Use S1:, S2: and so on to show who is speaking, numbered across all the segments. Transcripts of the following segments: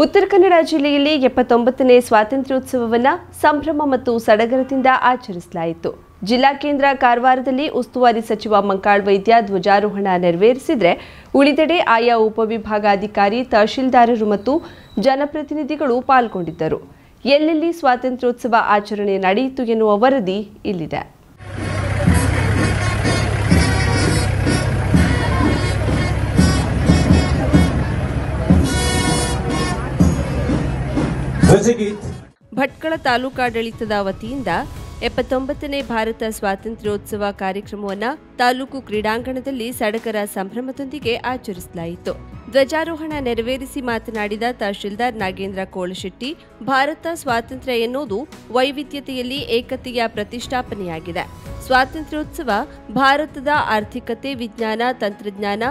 S1: ಉತ್ತರ ಕನ್ನಡ ಜಿಲ್ಲೆಯಲ್ಲಿ 79ನೇ ಸ್ವಾತಂತ್ರ್ಯೋತ್ಸವವನ್ನು ಸಂಭ್ರಮ ಮತ್ತು ಸಡಗರದಿಂದ ಆಚರಿಸಲಾಯಿತು. ಜಿಲ್ಲಾ ಕೇಂದ್ರ ಕಾರವಾರದಲ್ಲಿ ಉಸ್ತುವಾರಿ ಸಚಿವ ಮಂಕಾಳ್ ವೈದ್ಯ ಧ್ವಜಾರೋಹಣ ನೆರವೇರಿಸಿದರೆ ಉಳಿದೆಡೆ ಆಯಾ ಉಪವಿಭಾಗಾಧಿಕಾರಿ, ತಹಶೀಲ್ದಾರರು ಮತ್ತು ಜನಪ್ರತಿನಿಧಿಗಳು ಪಾಲ್ಗೊಂಡಿದ್ದರು. ಎಲ್ಲೆಲ್ಲಿ ಸ್ವಾತಂತ್ರ್ಯೋತ್ಸವ ಆಚರಣೆ ನಡೆಯಿತು ಎನ್ನುವ ವರದಿ ಇಲ್ಲಿದೆ. ಭಟ್ಕಳ ತಾಲೂಕಾಡಳಿತದ ವತಿಯಿಂದ 79ನೇ ಭಾರತ ಸ್ವಾತಂತ್ರ್ಯೋತ್ಸವ ಕಾರ್ಯಕ್ರಮವನ್ನು ತಾಲೂಕು ಕ್ರೀಡಾಂಗಣದಲ್ಲಿ ಸಡಗರ ಸಂಭ್ರಮದೊಂದಿಗೆ ಆಚರಿಸಲಾಯಿತು. ಧ್ವಜಾರೋಹಣ ನೆರವೇರಿಸಿ ಮಾತನಾಡಿದ ತಹಶೀಲ್ದಾರ್ ನಾಗೇಂದ್ರ ಕೋಳಶೆಟ್ಟಿ, ಭಾರತ ಸ್ವಾತಂತ್ರ್ಯ ಎನ್ನುವುದು ವೈವಿಧ್ಯತೆಯಲ್ಲಿ ಏಕತೆಯ ಪ್ರತಿಷ್ಠಾಪನೆಯಾಗಿದೆ. ಸ್ವಾತಂತ್ರ್ಯೋತ್ಸವ ಭಾರತದ ಆರ್ಥಿಕತೆ, ವಿಜ್ಞಾನ, ತಂತ್ರಜ್ಞಾನ,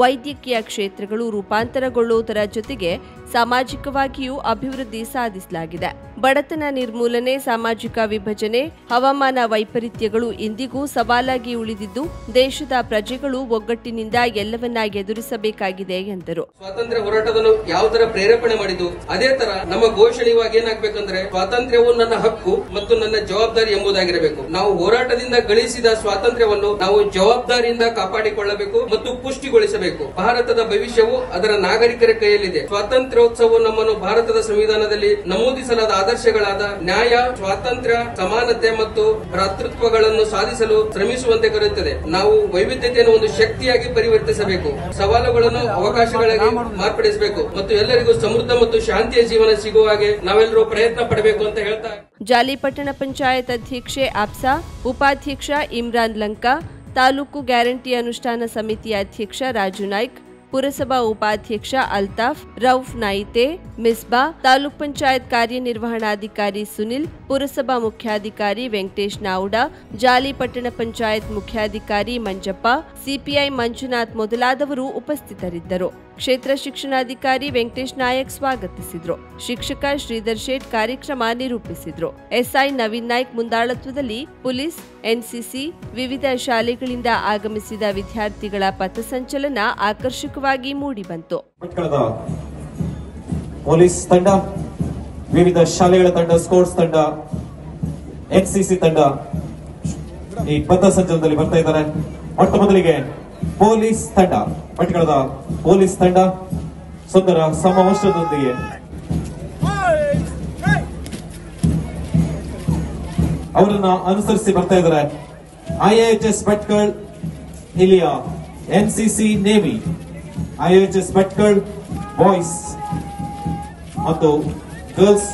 S1: ವೈದ್ಯಕೀಯ ಕ್ಷೇತ್ರಗಳು ರೂಪಾಂತರಗೊಳ್ಳುವುದರ ಜೊತೆಗೆ ಸಾಮಾಜಿಕವಾಗಿಯೂ ಅಭಿವೃದ್ಧಿ ಸಾಧಿಸಲಾಗಿದೆ. ಬಡತನ ನಿರ್ಮೂಲನೆ, ಸಾಮಾಜಿಕ ವಿಭಜನೆ, ಹವಾಮಾನ ವೈಪರೀತ್ಯಗಳು ಇಂದಿಗೂ ಸವಾಲಾಗಿ ಉಳಿದಿದ್ದು ದೇಶದ ಪ್ರಜೆಗಳು ಒಗ್ಗಟ್ಟಿನಿಂದ ಎಲ್ಲವನ್ನ ಎದುರಿಸಬೇಕಾಗಿದೆ ಎಂದರು.
S2: ಸ್ವಾತಂತ್ರ್ಯ ಹೋರಾಟವನ್ನು ಯಾವ ತರ ಪ್ರೇರೇಪಣೆ ಮಾಡಿದ್ದು, ಅದೇ ತರ ನಮ್ಮ ಘೋಷಣೆ ಇವಾಗ ಏನಾಗಬೇಕಂದ್ರೆ ಸ್ವಾತಂತ್ರ್ಯವು ನನ್ನ ಹಕ್ಕು ಮತ್ತು ನನ್ನ ಜವಾಬ್ದಾರಿ ಎಂಬುದಾಗಿರಬೇಕು. ನಾವು ಹೋರಾಟದಿಂದ ಗಳಿಸಿದ ಸ್ವಾತಂತ್ರ್ಯವನ್ನು ನಾವು ಜವಾಬ್ದಾರಿಯಿಂದ ಕಾಪಾಡಿಕೊಳ್ಳಬೇಕು ಮತ್ತು ಪುಷ್ಟಿಗೊಳಿಸಬೇಕು. ಭಾರತದ ಭವಿಷ್ಯವು ಅದರ ನಾಗರಿಕರ ಕೈಯಲ್ಲಿದೆ. ಸ್ವಾತಂತ್ರ್ಯೋತ್ಸವವು ನಮ್ಮನ್ನು ಭಾರತದ ಸಂವಿಧಾನದಲ್ಲಿ ನಮೂದಿಸಲಾದ ಆದರ್ಶಗಳಾದ ನ್ಯಾಯ, ಸ್ವಾತಂತ್ರ್ಯ, ಸಮಾನತೆ ಮತ್ತು ಭ್ರಾತೃತ್ವಗಳನ್ನು ಸಾಧಿಸಲು ಶ್ರಮಿಸುವಂತೆ ಕರೆಯುತ್ತದೆ. ನಾವು ವೈವಿಧ್ಯತೆಯನ್ನು ಒಂದು ಶಕ್ತಿಯಾಗಿ ಪರಿವರ್ತಿಸಬೇಕು, ಸವಾಲುಗಳನ್ನು ಅವಕಾಶಗಳಾಗಿ ಮಾರ್ಪಡಿಸಬೇಕು ಮತ್ತು ಎಲ್ಲರಿಗೂ ಸಮೃದ್ಧ ಮತ್ತು ಶಾಂತಿಯ ಜೀವನ ಸಿಗುವ ಹಾಗೆ ನಾವೆಲ್ಲರೂ ಪ್ರಯತ್ನ ಪಡಬೇಕು ಅಂತ ಹೇಳ್ತಾ
S1: ಜಾಲಿಪಟ್ಟಣ ಪಂಚಾಯತ್ ಅಧ್ಯಕ್ಷೆ ಆಪ್ಸಾ, ಉಪಾಧ್ಯಕ್ಷ ಇಮ್ರಾನ್ ಲಂಕಾ, ತಾಲೂಕು ಗ್ಯಾರಂಟಿ ಅನುಷ್ಠಾನ ಸಮಿತಿಯ ಅಧ್ಯಕ್ಷ ರಾಜು ನಾಯ್ಕ್, ಪುರಸಭಾ ಉಪಾಧ್ಯಕ್ಷ ಅಲ್ತಾಫ್, ರೌಫ್ ನಾಯಿತೆ, ಮಿಸ್ಬಾ, ತಾಲೂಕ್ ಪಂಚಾಯತ್ ಕಾರ್ಯನಿರ್ವಹಣಾಧಿಕಾರಿ ಸುನಿಲ್, ಪುರಸಭಾ ಮುಖ್ಯಾಧಿಕಾರಿ ವೆಂಕಟೇಶ್ ನಾವುಡ, ಜಾಲಿಪಟ್ಟಣ ಪಂಚಾಯತ್ ಮುಖ್ಯಾಧಿಕಾರಿ ಮಂಜಪ್ಪ, ಸಿಪಿಐ ಮಂಜುನಾಥ್ ಮೊದಲಾದವರು ಉಪಸ್ಥಿತರಿದ್ದರು. ಕ್ಷೇತ್ರ ಶಿಕ್ಷಣಾಧಿಕಾರಿ ವೆಂಕಟೇಶ್ ನಾಯಕ್ ಸ್ವಾಗತಿಸಿದ್ರು. ಶಿಕ್ಷಕ ಶ್ರೀಧರ್ ಶೇಟ್ ಕಾರ್ಯಕ್ರಮ ನಿರೂಪಿಸಿದ್ರು. ಎಸ್ಐ ನವೀನ್ ನಾಯ್ಕ್ ಮುಂದಾಳತ್ವದಲ್ಲಿ ಪೊಲೀಸ್, ಎನ್ಸಿಸಿ, ವಿವಿಧ ಶಾಲೆಗಳಿಂದ ಆಗಮಿಸಿದ ವಿದ್ಯಾರ್ಥಿಗಳ ಪಥಸಂಚಲನ ಆಕರ್ಷಕವಾಗಿ ಮೂಡಿಬಂತು.
S3: ಪೊಲೀಸ್ ತಂಡ, ವಿವಿಧ ಶಾಲೆಗಳ ತಂಡ, ಸ್ಪೋರ್ಟ್ಸ್ ತಂಡ, ಎನ್ಸಿಸಿ ತಂಡ ಈ ಪಥಸಂಚಲನದಲ್ಲಿ ಬರ್ತಾ ಇದ್ದಾರೆ. ಮೊಟ್ಟ ಮೊದಲಿಗೆ ಪೊಲೀಸ್ ತಂಡ, ಭಟ್ಕಳದ ಪೊಲೀಸ್ ತಂಡ ಸುಂದರ ಸಮವಸ್ತ್ರದೊಂದಿಗೆ ಅವರನ್ನ ಅನುಸರಿಸಿ ಬರ್ತಾ ಇದ್ದಾರೆ. IIHS ಭಟ್ಕಳ್, ಇಲ್ಲಿಯ NCC navy, IIHS Bhatkal boys ಮತ್ತು ಗರ್ಲ್ಸ್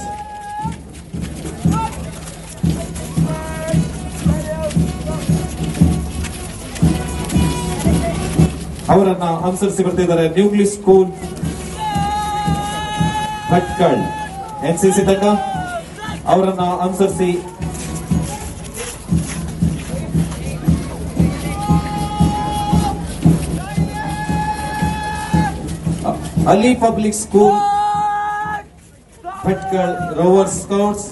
S3: ಅವರನ್ನ ಅನುಸರಿಸಿ ಬರ್ತಿದ್ದಾರೆ. ನ್ಯೂಕ್ಲಿ ಸ್ಕೂಲ್ ಭಟ್ಕಳ್ ಎನ್ಸಿಸಿ ತಂಡ ಅವರನ್ನ ಅನುಸರಿಸಿ Ali public school Bhatkal rover scouts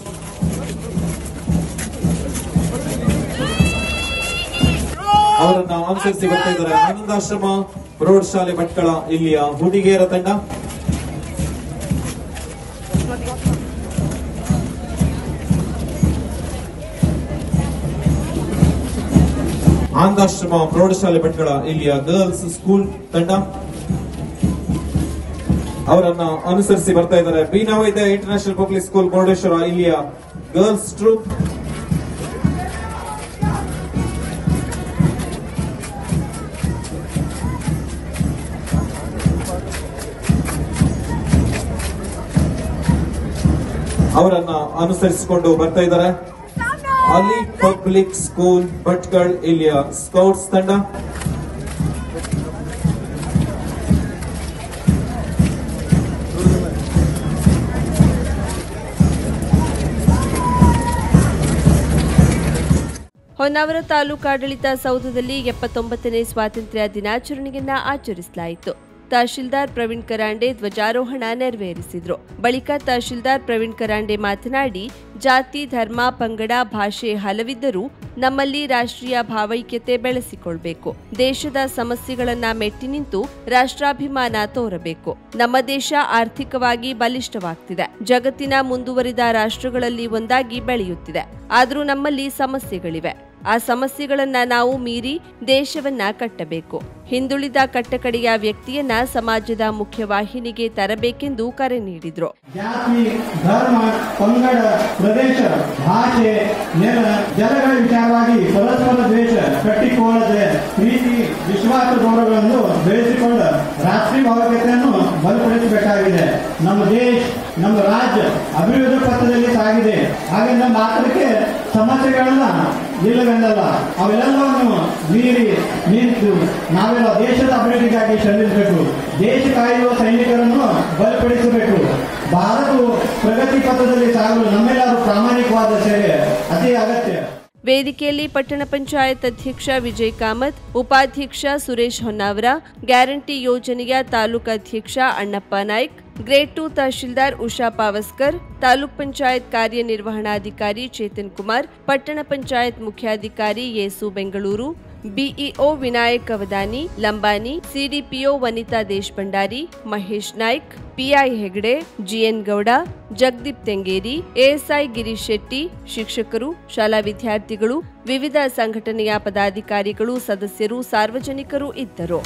S3: ಅವರನ್ನ ಅನುಸರಿಸಿ ಬರ್ತಾ ಇದ್ದಾರೆ. ಆನಂದಾಶ್ರಮ ಪ್ರೌಢಶಾಲೆ ಭಟ್ಕಳ, ಇಲ್ಲಿಯ ಹುಡುಗಿಯರ ತಂಡ ಆನಂದಾಶ್ರಮ ಪ್ರೌಢಶಾಲೆ ಭಟ್ಕಳ, ಇಲ್ಲಿಯ ಗರ್ಲ್ಸ್ ಸ್ಕೂಲ್ ತಂಡ ಅವರನ್ನ ಅನುಸರಿಸಿ ಬರ್ತಾ ಇದ್ದಾರೆ. ಬೀನಾ ವೈದ್ಯ ಇಂಟರ್ನ್ಯಾಷನಲ್ ಪಬ್ಲಿಕ್ ಸ್ಕೂಲ್ ಮುರುಡೇಶ್ವರ, ಇಲ್ಲಿಯ ಗರ್ಲ್ಸ್ ಟ್ರೂಪ್ ಅವರನ್ನ ಅನುಸರಿಸಿಕೊಂಡು ಬರ್ತಾ ಇದ್ದಾರೆ. ಅಲಿ ಪಬ್ಲಿಕ್ ಸ್ಕೂಲ್ ಭಟ್ಕಳ್, ಇಲ್ಲಿಯ ಸ್ಕೌಟ್ಸ್ ತಂಡ
S1: ಹೊನ್ನಾವರ ತಾಲೂಕಾಡಳಿತ ಸೌಧದಲ್ಲಿ 79ನೇ ಸ್ವಾತಂತ್ರ್ಯ ದಿನಾಚರಣೆಯನ್ನ ಆಚರಿಸಲಾಯಿತು. ತಹಶೀಲ್ದಾರ್ ಪ್ರವೀಣ್ ಕರಾಂಡೆ ಧ್ವಜಾರೋಹಣ ನೆರವೇರಿಸಿದ್ರು. ಬಳಿಕ ತಹಶೀಲ್ದಾರ್ ಪ್ರವೀಣ್ ಕರಾಂಡೆ ಮಾತನಾಡಿ, ಜಾತಿ, ಧರ್ಮ, ಪಂಗಡ, ಭಾಷೆ ಹಲವಿದ್ದರೂ ನಮ್ಮಲ್ಲಿ ರಾಷ್ಟ್ರೀಯ ಭಾವೈಕ್ಯತೆ ಬೆಳೆಸಿಕೊಳ್ಬೇಕು. ದೇಶದ ಸಮಸ್ಯೆಗಳನ್ನ ಮೆಟ್ಟಿ ನಿಂತು ರಾಷ್ಟ್ರಾಭಿಮಾನ ತೋರಬೇಕು. ನಮ್ಮ ದೇಶ ಆರ್ಥಿಕವಾಗಿ ಬಲಿಷ್ಠವಾಗ್ತಿದೆ. ಜಗತ್ತಿನ ಮುಂದುವರಿದ ರಾಷ್ಟ್ರಗಳಲ್ಲಿ ಒಂದಾಗಿ ಬೆಳೆಯುತ್ತಿದೆ. ಆದರೂ ನಮ್ಮಲ್ಲಿ ಸಮಸ್ಯೆಗಳಿವೆ. ಆ ಸಮಸ್ಯೆಗಳನ್ನ ನಾವು ಮೀರಿ ದೇಶವನ್ನ ಕಟ್ಟಬೇಕು. ಹಿಂದುಳಿದ ಕಟ್ಟಕಡೆಯ ವ್ಯಕ್ತಿಯನ್ನ ಸಮಾಜದ ಮುಖ್ಯವಾಹಿನಿಗೆ ತರಬೇಕೆಂದು ಕರೆ ನೀಡಿದ್ರು.
S4: ಜಾತಿ, ಧರ್ಮ, ಪಂಗಡ, ಪ್ರದೇಶ, ಭಾಷೆ, ನೆಲ, ಜಲಗಳ ವಿಚಾರವಾಗಿ ಪರಸ್ಪರ ದ್ವೇಷ ಕಟ್ಟಿಕೊಳ್ಳದೆ ಪ್ರೀತಿ, ವಿಶ್ವಾಸ, ಗೌರವಗಳನ್ನು ಬೆಳೆಸಿಕೊಂಡು ರಾಷ್ಟ್ರೀಯ ಭಾವೈಕ್ಯತೆಯನ್ನು ಬಲಪಡಿಸಬೇಕಾಗಿದೆ. ನಮ್ಮ ದೇಶ, ನಮ್ಮ ರಾಜ್ಯ ಅಭಿವೃದ್ಧಿ ಪಥದಲ್ಲಿ ಸಾಗಿದೆ. ಹಾಗೆ ನಮ್ಮ ಆತಂಕಕ್ಕೆ ಸಮಸ್ಯೆಗಳನ್ನ ಇಲ್ಲವೆಂದಲ್ಲ, ಅವೆಲ್ಲವನ್ನು ಮೀರಿ ನಿಂತು ನಾವೆಲ್ಲ ದೇಶದ ಅಭಿವೃದ್ಧಿಗಾಗಿ ಶ್ರಮಿಸಬೇಕು. ದೇಶ ಕಾಯುವ ಸೈನಿಕರನ್ನು ಬಲಪಡಿಸಬೇಕು. ಭಾರತವು ಪ್ರಗತಿ ಪಥದಲ್ಲಿ ಸಾಗಲು ನಮ್ಮೆಲ್ಲರೂ ಪ್ರಾಮಾಣಿಕವಾದ ಸೇವೆ ಅತಿ ಅಗತ್ಯ.
S1: ವೇದಿಕೆಯಲ್ಲಿ ಪಟ್ಟಣ ಪಂಚಾಯತ್ ಅಧ್ಯಕ್ಷ ವಿಜಯ್ ಕಾಮತ್, ಉಪಾಧ್ಯಕ್ಷ ಸುರೇಶ್ ಹೊನ್ನಾವರ, ಗ್ಯಾರಂಟಿ ಯೋಜನೆಯ ತಾಲೂಕು ಅಧ್ಯಕ್ಷ ಅಣ್ಣಪ್ಪ ನಾಯ್ಕ್, ಗ್ರೇಡ್ 2 ತಹಶೀಲ್ದಾರ್ ಉಷಾ ಪಾವಸ್ಕರ್, ತಾಲೂಕ್ ಪಂಚಾಯತ್ ಕಾರ್ಯನಿರ್ವಹಣಾಧಿಕಾರಿ ಚೇತನ್ ಕುಮಾರ್, ಪಟ್ಟಣ ಪಂಚಾಯತ್ ಮುಖ್ಯಾಧಿಕಾರಿ Yesu Bengaluru, BEO Vinayak Avadani Lambani, CDPO Vanita Deshbhandari, Mahesh Naik, PI Hegde, GN Gowda, Jagdeep Tengeri, ASI Girish Shetty, ಶಿಕ್ಷಕರು, ಶಾಲಾ ವಿದ್ಯಾರ್ಥಿಗಳು, ವಿವಿಧ ಸಂಘಟನೆಯ ಪದಾಧಿಕಾರಿಗಳು, ಸದಸ್ಯರು, ಸಾರ್ವಜನಿಕರು ಇದ್ದರು.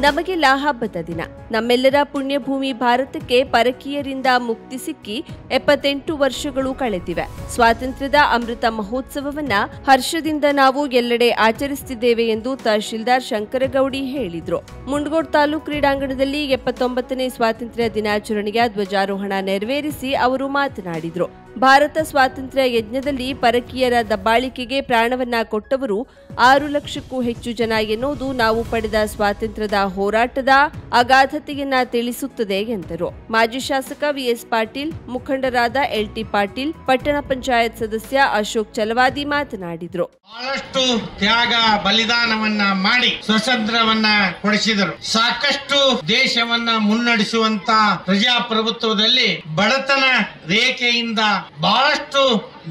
S1: ನಮಗೆಲ್ಲ ಹಬ್ಬದ ದಿನ. ನಮ್ಮೆಲ್ಲರ ಪುಣ್ಯಭೂಮಿ ಭಾರತಕ್ಕೆ ಪರಕೀಯರಿಂದ ಮುಕ್ತಿ ಸಿಕ್ಕಿ 78 ವರ್ಷಗಳು ಕಳೆದಿವೆ. ಸ್ವಾತಂತ್ರ್ಯದ ಅಮೃತ ಮಹೋತ್ಸವವನ್ನ ಹರ್ಷದಿಂದ ನಾವು ಎಲ್ಲೆಡೆ ಆಚರಿಸುತ್ತಿದ್ದೇವೆ ಎಂದು ತಹಶೀಲ್ದಾರ್ ಶಂಕರಗೌಡಿ ಹೇಳಿದ್ರು. ಮುಂಡಗೋಡ್ ತಾಲೂಕು ಕ್ರೀಡಾಂಗಣದಲ್ಲಿ 79ನೇ ಸ್ವಾತಂತ್ರ್ಯ ದಿನಾಚರಣೆಯ ಧ್ವಜಾರೋಹಣ ನೆರವೇರಿಸಿ ಅವರು ಮಾತನಾಡಿದ್ರು. ಭಾರತ ಸ್ವಾತಂತ್ರ್ಯ ಯಜ್ಞದಲ್ಲಿ ಪರಕೀಯರ ದಬ್ಬಾಳಿಕೆಗೆ ಪ್ರಾಣವನ್ನ ಕೊಟ್ಟವರು 6 ಲಕ್ಷಕ್ಕೂ ಹೆಚ್ಚು ಜನ ಎನ್ನುವುದು ನಾವು ಪಡೆದ ಸ್ವಾತಂತ್ರ್ಯದ ಹೋರಾಟದ ಅಗಾಧತೆಯನ್ನ ತಿಳಿಸುತ್ತದೆ ಎಂದರು. ಮಾಜಿ ಶಾಸಕ ವಿಎಸ್ ಪಾಟೀಲ್, ಮುಖಂಡರಾದ ಎಲ್ಟಿ ಪಾಟೀಲ್, ಪಟ್ಟಣ ಪಂಚಾಯತ್ ಸದಸ್ಯ ಅಶೋಕ್ ಚಲವಾದಿ ಮಾತನಾಡಿದ್ರು.
S5: ಬಹಳಷ್ಟು ತ್ಯಾಗ ಬಲಿದಾನವನ್ನ ಮಾಡಿ ಸ್ವತಂತ್ರವನ್ನ ಕೊಡಿಸಿದರು. ಸಾಕಷ್ಟು ದೇಶವನ್ನ ಮುನ್ನಡೆಸುವಂತ ಪ್ರಜಾಪ್ರಭುತ್ವದಲ್ಲಿ ಬಡತನ ರೇಖೆಯಿಂದ ಬಹಳಷ್ಟು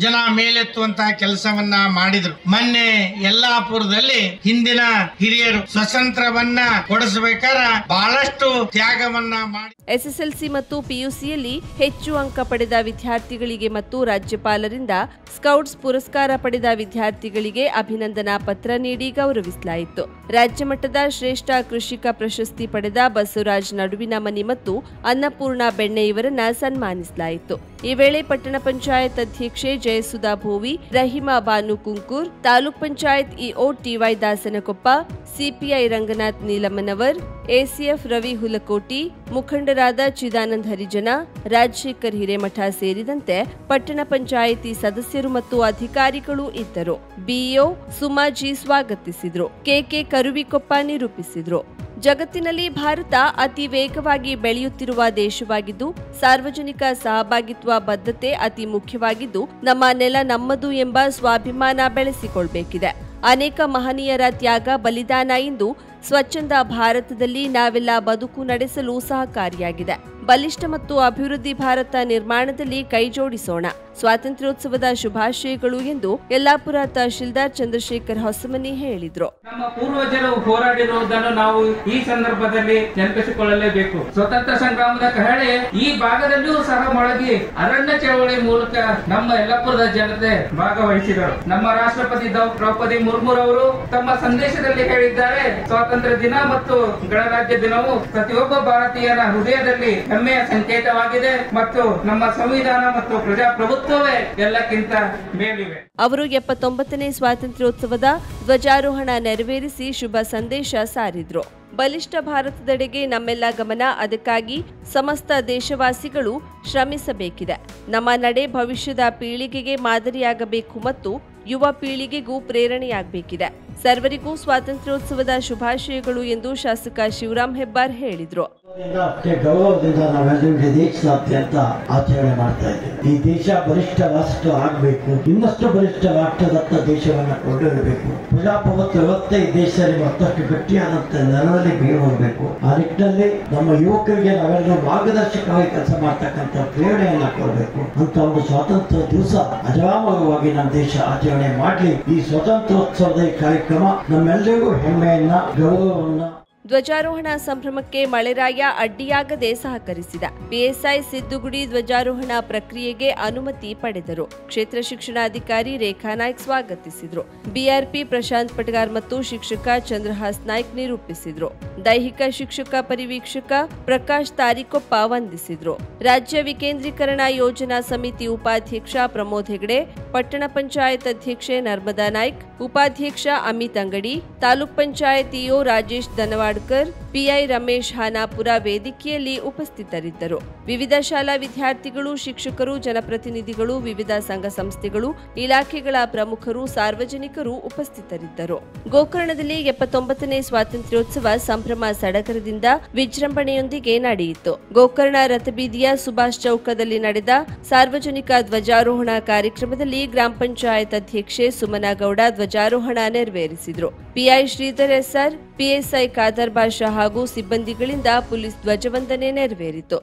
S5: ಜನ ಮೇಲೆತ್ತುವಂತಹ ಕೆಲಸವನ್ನ ಮಾಡಿದ್ರು. ಮೊನ್ನೆ ಯಲ್ಲಾಪುರದಲ್ಲಿ ಹಿಂದಿನ ಹಿರಿಯರು ಸ್ವತಂತ್ರವನ್ನ ಕೊಡಿಸಬೇಕಾದ್ರೆ ಬಹಳಷ್ಟು ತ್ಯಾಗವನ್ನ ಮಾಡಿ
S1: ಎಸ್ಎಸ್ಎಲ್ಸಿ ಮತ್ತು ಪಿಯುಸಿಯಲ್ಲಿ ಹೆಚ್ಚು ಅಂಕ ಪಡೆದ ವಿದ್ಯಾರ್ಥಿಗಳಿಗೆ ಮತ್ತು ರಾಜ್ಯಪಾಲರಿಂದ ಸ್ಕೌಟ್ಸ್ ಪುರಸ್ಕಾರ ಪಡೆದ ವಿದ್ಯಾರ್ಥಿಗಳಿಗೆ ಅಭಿನಂದನಾ ಪತ್ರ ನೀಡಿ ಗೌರವಿಸಲಾಯಿತು. ರಾಜ್ಯ ಮಟ್ಟದ ಶ್ರೇಷ್ಠ ಕೃಷಿಕ ಪ್ರಶಸ್ತಿ ಪಡೆದ ಬಸವರಾಜ್ ನಡುವಿನ ಮನಿ ಮತ್ತು ಅನ್ನಪೂರ್ಣ ಬೆಣ್ಣೆ ಇವರನ್ನ ಸನ್ಮಾನಿಸಲಾಯಿತು. ಈ ವೇಳೆ ಪಟ್ಟಣ ಪಂಚಾಯತ್ ಅಧ್ಯಕ್ಷೆ Jayasudha Bhovi, Rahima Banu Kunkur, taluk panchayat EO TY Dasanakoppa, CPI Ranganath Neelammanavar, ACF Ravi Hulakoti, ಮುಖಂಡರಾದ ಚಿದಾನಂದ್ ಹರಿಜನ, ರಾಜಶೇಖರ್ ಹಿರೇಮಠ ಸೇರಿದಂತೆ ಪಟ್ಟಣ ಪಂಚಾಯಿತಿ ಸದಸ್ಯರು ಮತ್ತು ಅಧಿಕಾರಿಗಳು ಇದ್ದರು. ಬಿಇಒ ಸುಮಾಜಿ ಸ್ವಾಗತಿಸಿದ್ರು. ಕೆಕೆ ಕರುವಿಕೊಪ್ಪ ನಿರೂಪಿಸಿದ್ರು. ಜಗತ್ತಿನಲ್ಲಿ ಭಾರತ ಅತಿ ವೇಗವಾಗಿ ಬೆಳೆಯುತ್ತಿರುವ ದೇಶವಾಗಿದ್ದು, ಸಾರ್ವಜನಿಕ ಸಹಭಾಗಿತ್ವ ಬದ್ಧತೆ ಅತಿ ಮುಖ್ಯವಾಗಿದ್ದು, ನಮ್ಮ ನೆಲ ನಮ್ಮದು ಎಂಬ ಸ್ವಾಭಿಮಾನ ಬೆಳೆಸಿಕೊಳ್ಳಬೇಕಿದೆ. ಅನೇಕ ಮಹನೀಯರ ತ್ಯಾಗ ಬಲಿದಾನ ಇಂದು ಸ್ವಚ್ಛಂದ ಭಾರತದಲ್ಲಿ ನಾವೆಲ್ಲ ಬದುಕು ನಡೆಸಲು ಸಹಕಾರಿಯಾಗಿದೆ. ಬಲಿಷ್ಠ ಮತ್ತು ಅಭಿವೃದ್ಧಿ ಭಾರತ ನಿರ್ಮಾಣದಲ್ಲಿ ಕೈಜೋಡಿಸೋಣ. ಸ್ವಾತಂತ್ರ್ಯೋತ್ಸವದ ಶುಭಾಶಯಗಳು ಎಂದು ಯಲ್ಲಾಪುರ ತಹಶೀಲ್ದಾರ್ ಚಂದ್ರಶೇಖರ್ ಹೊಸಮನಿ ಹೇಳಿದ್ರು.
S6: ನಮ್ಮ ಪೂರ್ವಜರು ಹೋರಾಡಿರುವುದನ್ನು ನಾವು ಈ ಸಂದರ್ಭದಲ್ಲಿ ನೆನಪಿಸಿಕೊಳ್ಳಲೇಬೇಕು. ಸ್ವತಂತ್ರ ಸಂಗ್ರಾಮದ ಕಹಳೆ ಈ ಭಾಗದಲ್ಲಿಯೂ ಸಹ ಮೊಳಗಿ ಅರಣ್ಯ ಚಳವಳಿ ಮೂಲಕ ನಮ್ಮ ಯಲ್ಲಾಪುರದ ಜನತೆ ಭಾಗವಹಿಸಿದರು. ನಮ್ಮ ರಾಷ್ಟ್ರಪತಿ ದ್ರೌಪದಿ ಮುರ್ಮುರವರು ತಮ್ಮ ಸಂದೇಶದಲ್ಲಿ ಹೇಳಿದ್ದಾರೆ, ಸ್ವಾತಂತ್ರ್ಯ ದಿನ ಮತ್ತು ಗಣರಾಜ್ಯ ದಿನವು ಪ್ರತಿಯೊಬ್ಬ ಭಾರತೀಯನ ಹೃದಯದಲ್ಲಿ ಹೆಮ್ಮೆಯ ಸಂಕೇತವಾಗಿದೆ ಮತ್ತು ನಮ್ಮ ಸಂವಿಧಾನ ಮತ್ತು ಪ್ರಜಾಪ್ರಭುತ್ವವೇ ಎಲ್ಲಕ್ಕಿಂತ ಮೇಲಿವೆ.
S1: ಅವರು 79ನೇ ಸ್ವಾತಂತ್ರ್ಯೋತ್ಸವದ ಧ್ವಜಾರೋಹಣ ನೆರವೇರಿಸಿ ಶುಭ ಸಂದೇಶ ಸಾರಿದ್ರು. ಬಲಿಷ್ಠ ಭಾರತದೆಡೆಗೆ ನಮ್ಮೆಲ್ಲ ಗಮನ. ಅದಕ್ಕಾಗಿ ಸಮಸ್ತ ದೇಶವಾಸಿಗಳು ಶ್ರಮಿಸಬೇಕಿದೆ. ನಮ್ಮ ನಡೆ ಭವಿಷ್ಯದ ಪೀಳಿಗೆಗೆ ಮಾದರಿಯಾಗಬೇಕು ಮತ್ತು ಯುವ ಪೀಳಿಗೆಗೂ ಪ್ರೇರಣೆಯಾಗಬೇಕಿದೆ. ಸರ್ವರಿಗೂ ಸ್ವಾತಂತ್ರ್ಯೋತ್ಸವದ ಶುಭಾಶಯಗಳು ಎಂದು ಶಾಸಕ ಶಿವರಾಮ್ ಹೆಬ್ಬಾರ್ ಹೇಳಿದರು.
S7: ಅಷ್ಟೇ ಗೌರವದಿಂದ ನಾವೆಲ್ಲರೂ ಇಡೀ ದೇಶದಾದ್ಯಂತ ಆಚರಣೆ ಮಾಡ್ತಾ ಇದ್ದೇವೆ. ಈ ದೇಶ ಬಲಿಷ್ಠ ರಾಷ್ಟ್ರ ಆಗಬೇಕು, ಇನ್ನಷ್ಟು ಬಲಿಷ್ಠ ರಾಷ್ಟ್ರದತ್ತ ದೇಶವನ್ನು ಕೊಂಡೊಯ್ಯಬೇಕು. ಪ್ರಜಾಪ್ರಭುತ್ವ ವ್ಯವಸ್ಥೆ ಈ ದೇಶದಲ್ಲಿ ಮತ್ತಷ್ಟು ಗಟ್ಟಿಯಾದಂತ ನೆಲದಲ್ಲಿ ಬೀಳಬೇಕು. ಆ ನಿಟ್ಟಿನಲ್ಲಿ ನಮ್ಮ ಯುವಕರಿಗೆ ನಾವೆಲ್ಲರೂ ಮಾರ್ಗದರ್ಶಕವಾಗಿ ಕೆಲಸ ಮಾಡ್ತಕ್ಕಂಥ ಪ್ರೇರಣೆಯನ್ನ ಕೊಡಬೇಕು ಅಂತ ಒಂದು ಸ್ವಾತಂತ್ರ್ಯ ದಿವಸ ಅಜರಾಮರವಾಗಿ ನಮ್ಮ ದೇಶ ಆಚರಣೆ ಮಾಡಲಿ. ಈ ಸ್ವಾತಂತ್ರ್ಯೋತ್ಸವದ ಈ ಕಾರ್ಯಕ್ರಮ ನಮ್ಮೆಲ್ಲರಿಗೂ ಹೆಮ್ಮೆಯನ್ನ, ಗೌರವವನ್ನ.
S1: ಧ್ವಜಾರೋಹಣ ಸಂಭ್ರಮಕ್ಕೆ ಮಳೆರಾಯ ಅಡ್ಡಿಯಾಗದೆ ಸಹಕರಿಸಿದ. ಪಿಎಸ್ಐ ಸಿದ್ದುಗುಡಿ ಧ್ವಜಾರೋಹಣ ಪ್ರಕ್ರಿಯೆಗೆ ಅನುಮತಿ ಪಡೆದರು. ಕ್ಷೇತ್ರ ಶಿಕ್ಷಣಾಧಿಕಾರಿ ರೇಖಾ ನಾಯ್ಕ್ ಸ್ವಾಗತಿಸಿದರು. ಬಿಆರ್ಪಿ ಪ್ರಶಾಂತ್ ಪಟಗಾರ್ ಮತ್ತು ಶಿಕ್ಷಕ ಚಂದ್ರಹಾಸ್ ನಾಯ್ಕ್ ನಿರೂಪಿಸಿದರು. ದೈಹಿಕ ಶಿಕ್ಷಕ ಪರಿವೀಕ್ಷಕ ಪ್ರಕಾಶ್ ತಾರಿಕೊಪ್ಪ ವಂದಿಸಿದರು. ರಾಜ್ಯ ವಿಕೇಂದ್ರೀಕರಣ ಯೋಜನಾ ಸಮಿತಿ ಉಪಾಧ್ಯಕ್ಷ ಪ್ರಮೋದ್ ಹೆಗಡೆ, ಪಟ್ಟಣ ಪಂಚಾಯತ್ ಅಧ್ಯಕ್ಷೆ ನರ್ಮದಾ ನಾಯ್ಕ್, ಉಪಾಧ್ಯಕ್ಷ ಅಮಿತ್ ಅಂಗಡಿ, ತಾಲೂಕ್ ಪಂಚಾಯತ್ ಇಒ ರಾಜೇಶ್ ದನವಾಡ್ಕರ್, ಪಿಐ ರಮೇಶ್ ಹಾನಾಪುರ ವೇದಿಕೆಯಲ್ಲಿ ಉಪಸ್ಥಿತರಿದ್ದರು. ವಿವಿಧ ಶಾಲಾ ವಿದ್ಯಾರ್ಥಿಗಳು, ಶಿಕ್ಷಕರು, ಜನಪ್ರತಿನಿಧಿಗಳು, ವಿವಿಧ ಸಂಘ ಸಂಸ್ಥೆಗಳು, ಇಲಾಖೆಗಳ ಪ್ರಮುಖರು, ಸಾರ್ವಜನಿಕರು ಉಪಸ್ಥಿತರಿದ್ದರು. ಗೋಕರ್ಣದಲ್ಲಿ 79ನೇ ಸ್ವಾತಂತ್ರ್ಯೋತ್ಸವ ಸಂಭ್ರಮ ಸಡಗರದಿಂದ ವಿಜೃಂಭಣೆಯೊಂದಿಗೆ ನಡೆಯಿತು. ಗೋಕರ್ಣ ರಥಬೀದಿಯ ಸುಭಾಷ್ ಚೌಕದಲ್ಲಿ ನಡೆದ ಸಾರ್ವಜನಿಕ ಧ್ವಜಾರೋಹಣ ಕಾರ್ಯಕ್ರಮದಲ್ಲಿ ಗ್ರಾಮ ಪಂಚಾಯತ್ ಅಧ್ಯಕ್ಷೆ ಸುಮನಗೌಡ ಧ್ವಜಾರೋಹಣ ನೆರವೇರಿಸಿದರು. PI Shridhar SR, PSI Khader Basha ಹಾಗೂ ಸಿಬ್ಬಂದಿಗಳಿಂದ ಪೊಲೀಸ್ ಧ್ವಜವಂದನೆ ನೆರವೇರಿತು.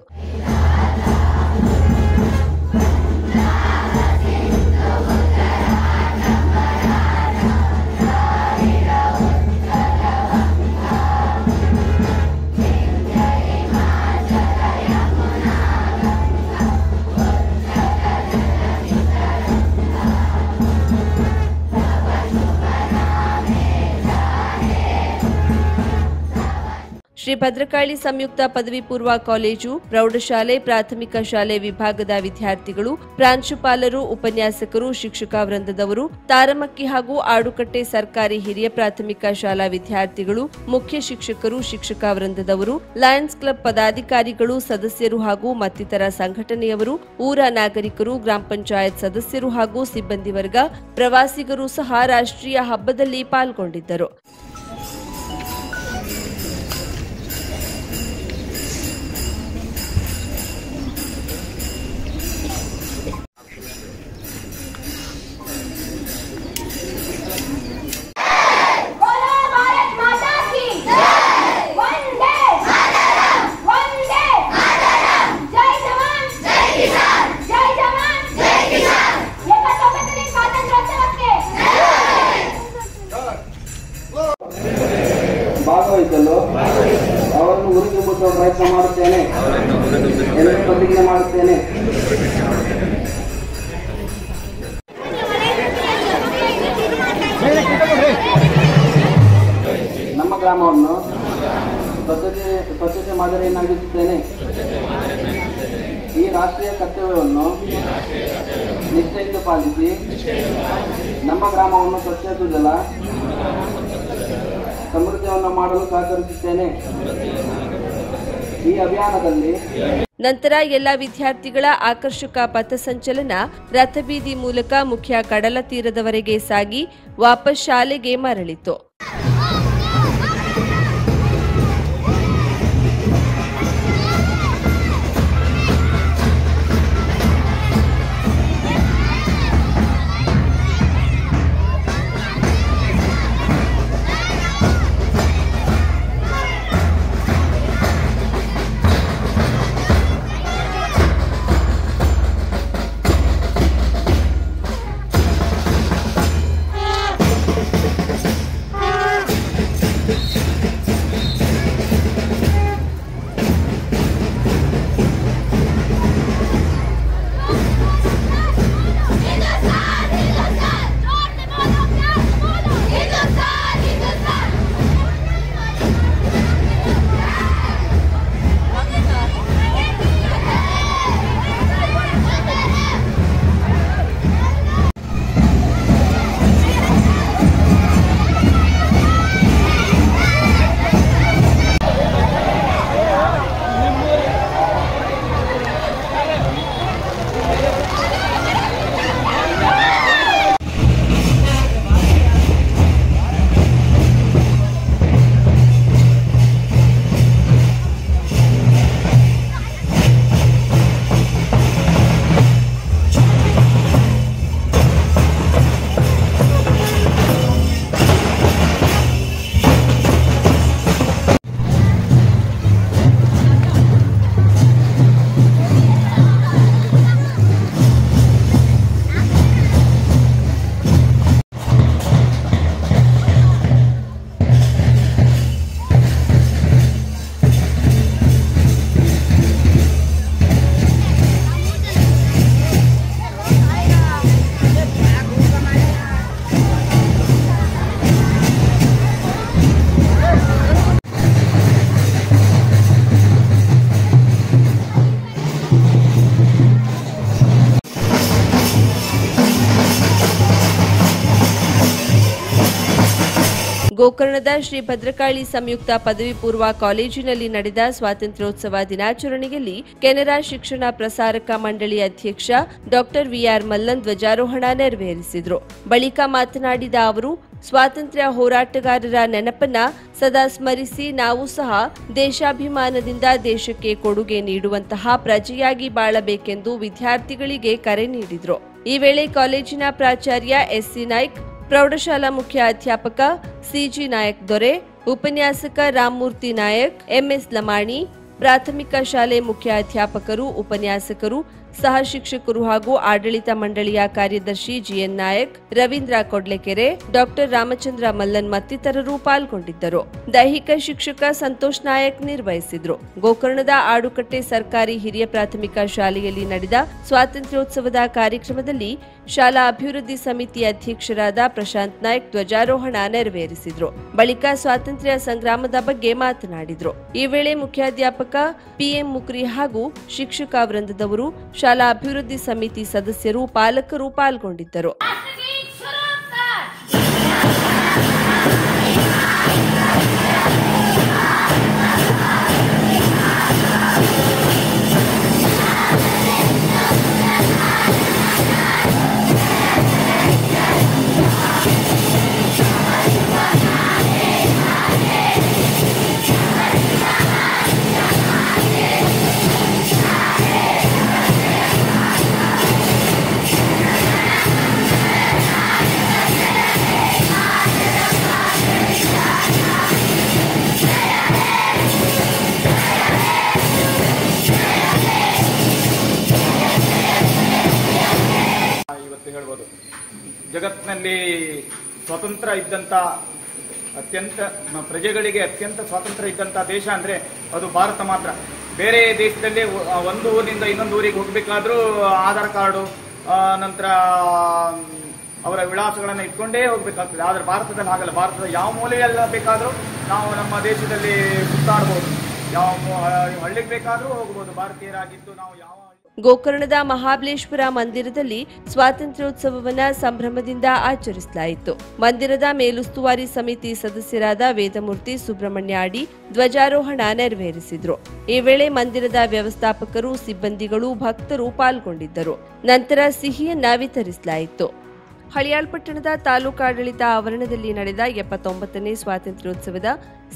S1: ಶ್ರೀ ಭದ್ರಕಾಳಿ ಸಂಯುಕ್ತ ಪದವಿ ಪೂರ್ವ ಕಾಲೇಜು, ಪ್ರೌಢಶಾಲೆ, ಪ್ರಾಥಮಿಕ ಶಾಲೆ ವಿಭಾಗದ ವಿದ್ಯಾರ್ಥಿಗಳು, ಪ್ರಾಂಶುಪಾಲರು, ಉಪನ್ಯಾಸಕರು, ಶಿಕ್ಷಕ ವೃಂದದವರು, ತಾರಮಕ್ಕಿ ಹಾಗೂ ಆಡುಕಟ್ಟೆ ಸರ್ಕಾರಿ ಹಿರಿಯ ಪ್ರಾಥಮಿಕ ಶಾಲಾ ವಿದ್ಯಾರ್ಥಿಗಳು, ಮುಖ್ಯ ಶಿಕ್ಷಕರು, ಶಿಕ್ಷಕ ವೃಂದದವರು, ಲಯನ್ಸ್ ಕ್ಲಬ್ ಪದಾಧಿಕಾರಿಗಳು, ಸದಸ್ಯರು ಹಾಗೂ ಮತ್ತಿತರ ಸಂಘಟನೆಯವರು, ಊರ ನಾಗರಿಕರು, ಗ್ರಾಮ ಪಂಚಾಯತ್ ಸದಸ್ಯರು ಹಾಗೂ ಸಿಬ್ಬಂದಿ ವರ್ಗ, ಪ್ರವಾಸಿಗರು ಸಹ ರಾಷ್ಟ್ರೀಯ ಹಬ್ಬದಲ್ಲಿ ಪಾಲ್ಗೊಂಡಿದ್ದರು.
S8: ಭಾಗವಹಿಸಲು ಅವರನ್ನು ಉರಿದುಂಬಿಸುವ ಪ್ರಯತ್ನ ಮಾಡುತ್ತೇನೆ ಎಂದು ಪ್ರತಿಜ್ಞೆ ಮಾಡುತ್ತೇನೆ. ನಮ್ಮ ಗ್ರಾಮವನ್ನು ಸ್ವಚ್ಛತೆ ಮಾದರಿಯನ್ನಾಗಿಸುತ್ತೇನೆ. ಈ ರಾಷ್ಟ್ರೀಯ ಕರ್ತವ್ಯವನ್ನು ನಿಷ್ಠೆಯಿಂದ ಪಾಲಿಸಿ ನಮ್ಮ ಗ್ರಾಮವನ್ನು ಸ್ವಚ್ಛಸುಜಲ ಸಮೃದ್ಧಿಯನ್ನು ಮಾಡಲು ಸಹಕರಿಸುತ್ತೇನೆ. ಈ ಅಭಿಯಾನದಲ್ಲಿ
S1: ನಂತರ ಎಲ್ಲ ವಿದ್ಯಾರ್ಥಿಗಳ ಆಕರ್ಷಕ ಪಥಸಂಚಲನ ರಥಬೀದಿ ಮೂಲಕ ಮುಖ್ಯ ಕಡಲ ತೀರದವರೆಗೆ ಸಾಗಿ ವಾಪಸ್ ಶಾಲೆಗೆ ಮರಳಿತು. ಗೋಕರ್ಣದ ಶ್ರೀ ಭದ್ರಕಾಳಿ ಸಂಯುಕ್ತ ಪದವಿ ಪೂರ್ವ ಕಾಲೇಜಿನಲ್ಲಿ ನಡೆದ ಸ್ವಾತಂತ್ರ್ಯೋತ್ಸವ ದಿನಾಚರಣೆಯಲ್ಲಿ ಕೆನರಾ ಶಿಕ್ಷಣ ಪ್ರಸಾರಕ ಮಂಡಳಿ ಅಧ್ಯಕ್ಷ ಡಾಕ್ಟರ್ ವಿಆರ್ ಮಲ್ಲನ್ ಧ್ವಜಾರೋಹಣ ನೆರವೇರಿಸಿದರು. ಬಳಿಕ ಮಾತನಾಡಿದ ಅವರು, ಸ್ವಾತಂತ್ರ್ಯ ಹೋರಾಟಗಾರರ ನೆನಪನ್ನ ಸದಾ ಸ್ಮರಿಸಿ ನಾವು ಸಹ ದೇಶಾಭಿಮಾನದಿಂದ ದೇಶಕ್ಕೆ ಕೊಡುಗೆ ನೀಡುವಂತಹ ಪ್ರಜೆಯಾಗಿ ಬಾಳಬೇಕೆಂದು ವಿದ್ಯಾರ್ಥಿಗಳಿಗೆ ಕರೆ ನೀಡಿದರು. ಈ ವೇಳೆ ಕಾಲೇಜಿನ ಪ್ರಾಚಾರ್ಯ ಎಸ್ಸಿ ನಾಯ್ಕ್, ಪ್ರೌಢಶಾಲಾ ಮುಖ್ಯ ಅಧ್ಯಾಪಕ ಸಿಜಿ ನಾಯಕ್ ದೊರೆ, ಉಪನ್ಯಾಸಕ ರಾಮಮೂರ್ತಿ ನಾಯಕ್, ಎಂಎಸ್ ಲಮಾಣಿ, ಪ್ರಾಥಮಿಕ ಶಾಲೆ ಮುಖ್ಯ ಅಧ್ಯಾಪಕರು, ಉಪನ್ಯಾಸಕರು, ಸಹ ಶಿಕ್ಷಕರು ಹಾಗೂ ಆಡಳಿತ ಮಂಡಳಿಯ ಕಾರ್ಯದರ್ಶಿ ಜಿಎನ್ ನಾಯಕ್, ರವೀಂದ್ರ ಕೊಡ್ಲೆಕೆರೆ, ಡಾಕ್ಟರ್ ರಾಮಚಂದ್ರ ಮಲ್ಲನ್ ಮತ್ತಿತರರು ಪಾಲ್ಗೊಂಡಿದ್ದರು. ದೈಹಿಕ ಶಿಕ್ಷಕ ಸಂತೋಷ್ ನಾಯಕ್ ನಿರ್ವಹಿಸಿದ್ರು. ಗೋಕರ್ಣದ ಆಡುಕಟ್ಟೆ ಸರ್ಕಾರಿ ಹಿರಿಯ ಪ್ರಾಥಮಿಕ ಶಾಲೆಯಲ್ಲಿ ನಡೆದ ಸ್ವಾತಂತ್ರ್ಯೋತ್ಸವದ ಕಾರ್ಯಕ್ರಮದಲ್ಲಿ ಶಾಲಾ ಅಭಿವೃದ್ಧಿ ಸಮಿತಿ ಅಧ್ಯಕ್ಷರಾದ ಪ್ರಶಾಂತ್ ನಾಯ್ಕ್ ಧ್ವಜಾರೋಹಣ ನೆರವೇರಿಸಿದ್ರು. ಬಳಿಕ ಸ್ವಾತಂತ್ರ್ಯ ಸಂಗ್ರಾಮದ ಬಗ್ಗೆ ಮಾತನಾಡಿದ್ರು. ಈ ವೇಳೆ ಮುಖ್ಯಾಧ್ಯಾಪಕ ಪಿಎಂ ಮುಕ್ರಿ ಹಾಗೂ ಶಿಕ್ಷಕ ವೃಂದದವರು, ಶಾಲಾ ಅಭಿವೃದ್ಧಿ ಸಮಿತಿ ಸದಸ್ಯರು, ಪಾಲಕರು ಪಾಲ್ಗೊಂಡಿದ್ದರು.
S9: ಜಗತ್ತಿನಲ್ಲಿ ಸ್ವತಂತ್ರ ಇದ್ದಂತ ಅತ್ಯಂತ ಪ್ರಜೆಗಳಿಗೆ ಅತ್ಯಂತ ಸ್ವಾತಂತ್ರ್ಯ ಇದ್ದಂತ ದೇಶ ಅಂದ್ರೆ ಅದು ಭಾರತ ಮಾತ್ರ. ಬೇರೆ ದೇಶದಲ್ಲಿ ಒಂದು ಊರಿನಿಂದ ಇನ್ನೊಂದು ಊರಿಗೆ ಹೋಗ್ಬೇಕಾದ್ರೂ ಆಧಾರ್ ಕಾರ್ಡು ನಂತರ ಅವರ ವಿಳಾಸಗಳನ್ನು ಇಟ್ಕೊಂಡೇ ಹೋಗ್ಬೇಕಾಗ್ತದೆ. ಆದ್ರೆ ಭಾರತದಲ್ಲಿ ಹಾಗಲ್ಲ. ಭಾರತದ ಯಾವ ಮೂಲೆಯಲ್ಲ ಬೇಕಾದ್ರೂ ನಾವು ನಮ್ಮ ದೇಶದಲ್ಲಿ ಸುತ್ತಾಡಬಹುದು, ಯಾವ ಹಳ್ಳಿಗೆ ಬೇಕಾದ್ರೂ ಹೋಗಬಹುದು. ಭಾರತೀಯರಾಗಿದ್ದು ನಾವು ಯಾವ
S1: ಗೋಕರ್ಣದ ಮಹಾಬಲೇಶ್ವರ ಮಂದಿರದಲ್ಲಿ ಸ್ವಾತಂತ್ರ್ಯೋತ್ಸವವನ್ನು ಸಂಭ್ರಮದಿಂದ ಆಚರಿಸಲಾಯಿತು. ಮಂದಿರದ ಮೇಲುಸ್ತುವಾರಿ ಸಮಿತಿ ಸದಸ್ಯರಾದ ವೇದಮೂರ್ತಿ ಸುಬ್ರಹ್ಮಣ್ಯ ಅಡಿ ಧ್ವಜಾರೋಹಣ ನೆರವೇರಿಸಿದ್ರು. ಈ ವೇಳೆ ಮಂದಿರದ ವ್ಯವಸ್ಥಾಪಕರು, ಸಿಬ್ಬಂದಿಗಳು, ಭಕ್ತರು ಪಾಲ್ಗೊಂಡಿದ್ದರು. ನಂತರ ಸಿಹಿಯನ್ನ ವಿತರಿಸಲಾಯಿತು. ಹಳಿಯಾಳ್ಪಟ್ಟಣದ ತಾಲೂಕಾಡಳಿತ ಆವರಣದಲ್ಲಿ ನಡೆದ 79ನೇ ಸ್ವಾತಂತ್ರ್ಯೋತ್ಸವದ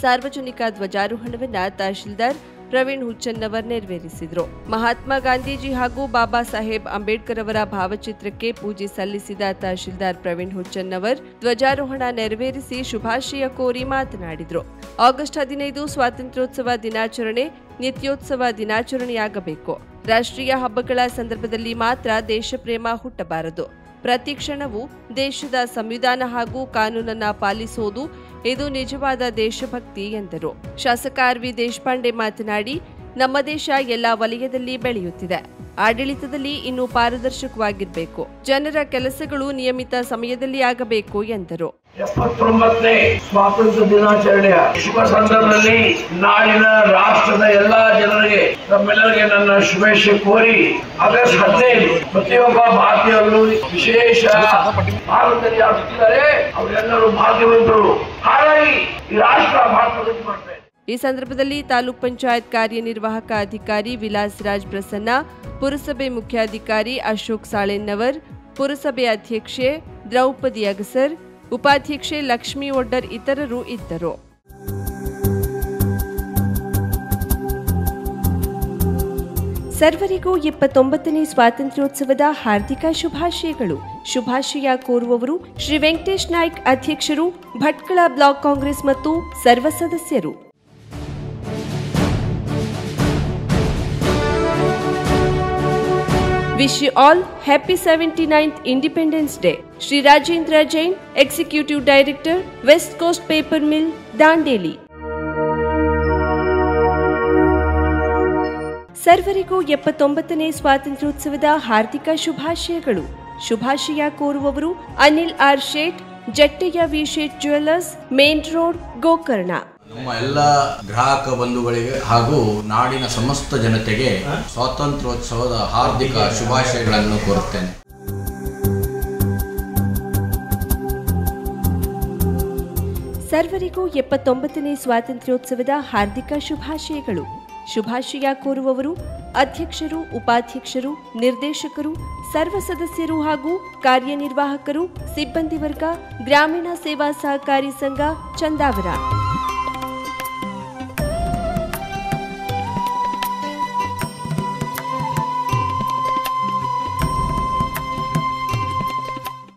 S1: ಸಾರ್ವಜನಿಕ ಧ್ವಜಾರೋಹಣವನ್ನು ತಹಶೀಲ್ದಾರ್ ಪ್ರವೀಣ್ ಹುಚ್ಚನ್ನವರ್ ನೆರವೇರಿಸಿದರು. ಮಹಾತ್ಮ ಗಾಂಧೀಜಿ ಹಾಗೂ ಬಾಬಾ ಸಾಹೇಬ್ ಅಂಬೇಡ್ಕರ್ ಅವರ ಭಾವಚಿತ್ರಕ್ಕೆ ಪೂಜೆ ಸಲ್ಲಿಸಿದ ತಹಶೀಲ್ದಾರ್ ಪ್ರವೀಣ್ ಹುಚ್ಚನ್ನವರ್ ಧ್ವಜಾರೋಹಣ ನೆರವೇರಿಸಿ ಶುಭಾಶಯ ಕೋರಿ ಮಾತನಾಡಿದರು. ಆಗಸ್ಟ್ 15 ಸ್ವಾತಂತ್ರ್ಯೋತ್ಸವ ದಿನಾಚರಣೆ ನಿತ್ಯೋತ್ಸವ ದಿನಾಚರಣೆಯಾಗಬೇಕು. ರಾಷ್ಟ್ರೀಯ ಹಬ್ಬಗಳ ಸಂದರ್ಭದಲ್ಲಿ ಮಾತ್ರ ದೇಶಪ್ರೇಮ ಹುಟ್ಟಬಾರದು. ಪ್ರತಿ ಕ್ಷಣವೂ ದೇಶದ ಸಂವಿಧಾನ ಹಾಗೂ ಕಾನೂನನ್ನ ಪಾಲಿಸುವುದು ಇದು ನಿಜವಾದ ದೇಶಭಕ್ತಿ ಎಂದರು. ಶಾಸಕ ಆರ್.ವಿ. ದೇಶಪಾಂಡೆ ಮಾತನಾಡಿ, ನಮ್ಮ ದೇಶ ಎಲ್ಲ ವಲಯದಲ್ಲಿ ಬೆಳೆಯುತ್ತಿದೆ. ಆಡಳಿತದಲ್ಲಿ ಇನ್ನೂ ಪಾರದರ್ಶಕವಾಗಿರಬೇಕು. ಜನರ ಕೆಲಸಗಳು ನಿಯಮಿತ ಸಮಯದಲ್ಲಿ ಆಗಬೇಕು ಎಂದರು.
S10: 79ನೇ ಸ್ವಾತಂತ್ರ್ಯ ದಿನಾಚರಣೆಯ ಶುಭ ಸಂದರ್ಭದಲ್ಲಿ ನಾಡಿನ ರಾಷ್ಟ್ರದ ಎಲ್ಲಾ ಜನರಿಗೆ ತಮ್ಮೆಲ್ಲರಿಗೆ ನನ್ನ ಶುಭಾಶಯ ಕೋರಿ, ಆಗಸ್ಟ್ 15 ಪ್ರತಿಯೊಬ್ಬ ಭಾರತೀಯರು ವಿಶೇಷ ಭಾರತದಲ್ಲಿ ಆಗುತ್ತಿದ್ದಾರೆ. ಅವರೆಲ್ಲರೂ ಭಾಗ್ಯವಂತರು. ಹಾಗಾಗಿ ಈ ರಾಷ್ಟ್ರ ಭಾರತದಲ್ಲಿ ಮಾಡ್ತಾರೆ.
S1: ಈ ಸಂದರ್ಭದಲ್ಲಿ ತಾಲೂಕ್ ಪಂಚಾಯತ್ ಕಾರ್ಯನಿರ್ವಾಹಕ ಅಧಿಕಾರಿ ವಿಲಾಸ್ ರಾಜ್ ಪ್ರಸನ್ನ, ಪುರಸಭೆ ಮುಖ್ಯಾಧಿಕಾರಿ ಅಶೋಕ್ ಸಾಳೆನ್ನವರ್, ಪುರಸಭೆ ಅಧ್ಯಕ್ಷೆ ದ್ರೌಪದಿ ಅಗಸರ್, ಉಪಾಧ್ಯಕ್ಷೆ ಲಕ್ಷ್ಮೀ ಒಡ್ಡರ್ ಇತರರು ಇದ್ದರು. ಸರ್ವರಿಗೂ 79ನೇ ಸ್ವಾತಂತ್ರ್ಯೋತ್ಸವದ ಹಾರ್ದಿಕ ಶುಭಾಶಯಗಳು. ಶುಭಾಶಯ ಕೋರುವವರು ಶ್ರೀ ವೆಂಕಟೇಶ್ ನಾಯ್ಕ್, ಅಧ್ಯಕ್ಷರು, ಭಟ್ಕಳ ಬ್ಲಾಕ್ ಕಾಂಗ್ರೆಸ್ ಮತ್ತು ಸರ್ವ ಸದಸ್ಯರು. Wish you all happy 79th Independence Day. Shri Rajendra Jain, Executive Director, West Coast Paper Mill, Dandeli. ಸರ್ವರಿಗೂ 79ನೇ ಸ್ವಾತಂತ್ರ್ಯೋತ್ಸವದ ಹಾರ್ದಿಕ ಶುಭಾಶಯಗಳು. ಶುಭಾಶಯ ಕೋರುವವರು ಅನಿಲ್ ಆರ್ ಶೇಟ್, ಜಟ್ಟಯ್ಯ ವಿ ಶೇಟ್ ಜ್ಯುವೆಲ್ಲರ್ಸ್, ಮೇನ್ ರೋಡ್, ಗೋಕರ್ಣ.
S11: ನಮ್ಮ ಎಲ್ಲ ಗ್ರಾಹಕ ಬಂಧುಗಳಿಗೆ ಹಾಗೂ ನಾಡಿನ ಸಮಸ್ತ ಜನತೆಗೆ ಸ್ವಾತಂತ್ರ್ಯೋತ್ಸವದ ಹಾರ್ದಿಕ ಶುಭಾಶಯಗಳನ್ನು ಕೋರುತ್ತೇನೆ.
S1: ಸರ್ವರಿಗೂ 79ನೇ ಸ್ವಾತಂತ್ರ್ಯೋತ್ಸವದ ಹಾರ್ದಿಕ ಶುಭಾಶಯಗಳು. ಶುಭಾಶಯ ಕೋರುವವರು ಅಧ್ಯಕ್ಷರು, ಉಪಾಧ್ಯಕ್ಷರು, ನಿರ್ದೇಶಕರು, ಸರ್ವ ಸದಸ್ಯರು ಹಾಗೂ ಕಾರ್ಯನಿರ್ವಾಹಕರು, ಸಿಬ್ಬಂದಿ ವರ್ಗ, ಗ್ರಾಮೀಣ ಸೇವಾ ಸಹಕಾರಿ ಸಂಘ, ಚಂದಾವರ.